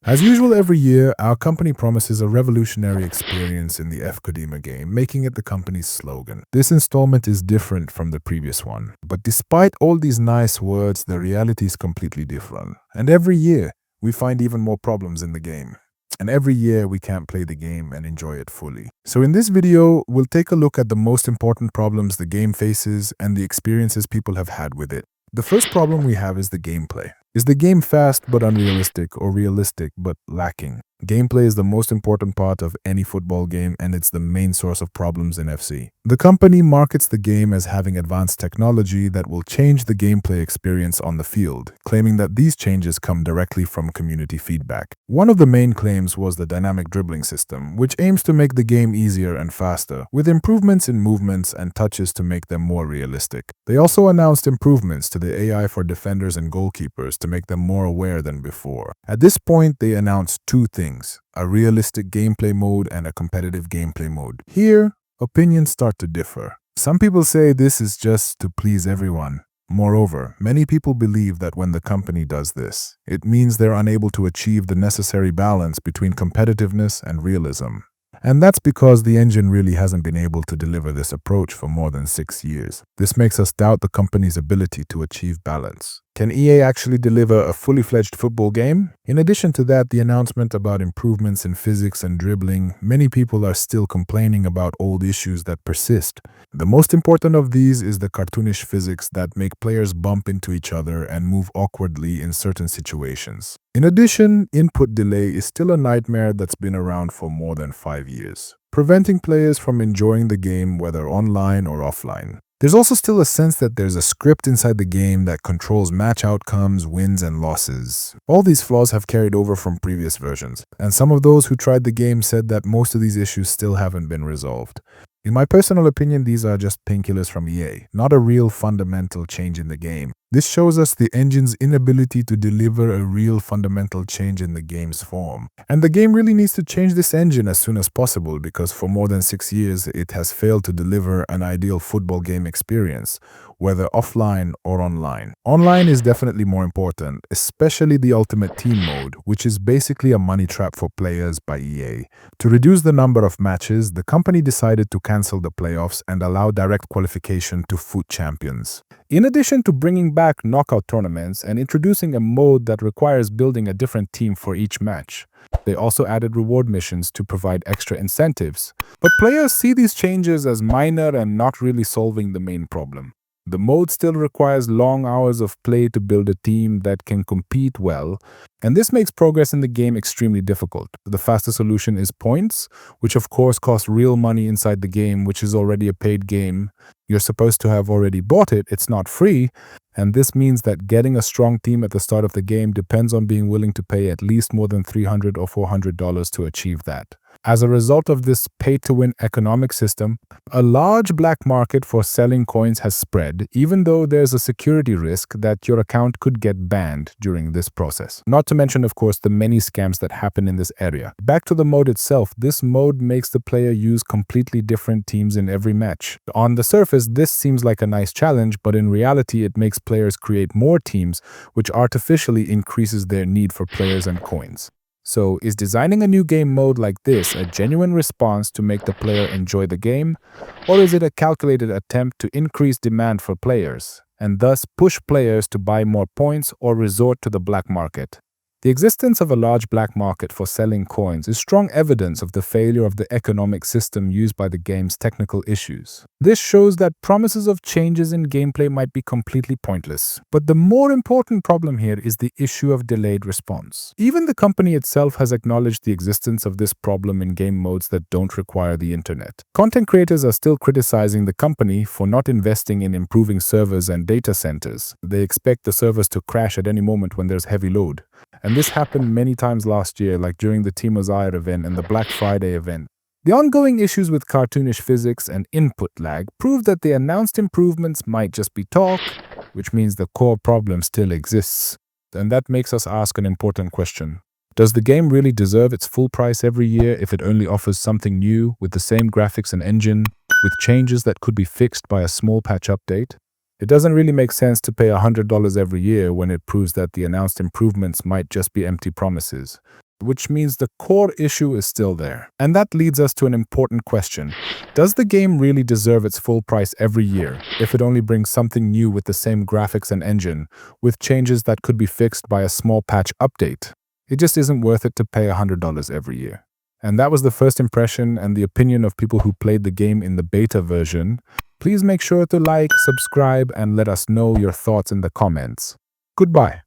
As usual every year, our company promises a revolutionary experience in the F-Kadima game, making it the company's slogan. This installment is different from the previous one, but despite all these nice words, the reality is completely different. And every year, we find even more problems in the game. And every year, we can't play the game and enjoy it fully. So in this video, we'll take a look at the most important problems the game faces and the experiences people have had with it. The first problem we have is the gameplay. Is the game fast but unrealistic, or realistic but lacking? Gameplay is the most important part of any football game, and it's the main source of problems in FC. The company markets the game as having advanced technology that will change the gameplay experience on the field, claiming that these changes come directly from community feedback. One of the main claims was the dynamic dribbling system, which aims to make the game easier and faster, with improvements in movements and touches to make them more realistic. They also announced improvements to the AI for defenders and goalkeepers to make them more aware than before. At this point, they announced two things: a realistic gameplay mode and a competitive gameplay mode. Here, opinions start to differ. Some people say this is just to please everyone. Moreover, many people believe that when the company does this, it means they're unable to achieve the necessary balance between competitiveness and realism. And that's because the engine really hasn't been able to deliver this approach for more than 6 years. This makes us doubt the company's ability to achieve balance. Can EA actually deliver a fully fledged football game? In addition to that, the announcement about improvements in physics and dribbling, many people are still complaining about old issues that persist. The most important of these is the cartoonish physics that make players bump into each other and move awkwardly in certain situations. In addition, input delay is still a nightmare that's been around for more than 5 years, preventing players from enjoying the game whether online or offline. There's also still a sense that there's a script inside the game that controls match outcomes, wins, and losses. All these flaws have carried over from previous versions, and some of those who tried the game said that most of these issues still haven't been resolved. In my personal opinion, these are just painkillers from EA, not a real fundamental change in the game. This shows us the engine's inability to deliver a real fundamental change in the game's form. And the game really needs to change this engine as soon as possible, because for more than 6 years it has failed to deliver an ideal football game experience, whether offline or online. Online is definitely more important, especially the Ultimate Team mode, which is basically a money trap for players by EA. To reduce the number of matches, the company decided to cancel the playoffs and allow direct qualification to FUT champions. In addition to bringing back knockout tournaments and introducing a mode that requires building a different team for each match, they also added reward missions to provide extra incentives. But players see these changes as minor and not really solving the main problem. The mode still requires long hours of play to build a team that can compete well, and this makes progress in the game extremely difficult. The faster solution is points, which of course cost real money inside the game, which is already a paid game. You're supposed to have already bought it, it's not free, and this means that getting a strong team at the start of the game depends on being willing to pay at least more than $300 or $400 to achieve that. As a result of this pay-to-win economic system, a large black market for selling coins has spread, even though there's a security risk that your account could get banned during this process. Not to mention, of course, the many scams that happen in this area. Back to the mode itself, this mode makes the player use completely different teams in every match. On the surface, this seems like a nice challenge, but in reality, it makes players create more teams, which artificially increases their need for players and coins. So, is designing a new game mode like this a genuine response to make the player enjoy the game, or is it a calculated attempt to increase demand for players, and thus push players to buy more points or resort to the black market? The existence of a large black market for selling coins is strong evidence of the failure of the economic system used by the game's technical issues. This shows that promises of changes in gameplay might be completely pointless. But the more important problem here is the issue of delayed response. Even the company itself has acknowledged the existence of this problem in game modes that don't require the internet. Content creators are still criticizing the company for not investing in improving servers and data centers. They expect the servers to crash at any moment when there's heavy load. And this happened many times last year, like during the Team Ozire event and the Black Friday event. The ongoing issues with cartoonish physics and input lag prove that the announced improvements might just be talk, which means the core problem still exists. And that makes us ask an important question. Does the game really deserve its full price every year if it only offers something new with the same graphics and engine, with changes that could be fixed by a small patch update? It doesn't really make sense to pay $100 every year when it proves that the announced improvements might just be empty promises. which means the core issue is still there. And that leads us to an important question. Does the game really deserve its full price every year if it only brings something new with the same graphics and engine, with changes that could be fixed by a small patch update? It just isn't worth it to pay $100 every year. And that was the first impression and the opinion of people who played the game in the beta version. Please make sure to like, subscribe, and let us know your thoughts in the comments. Goodbye.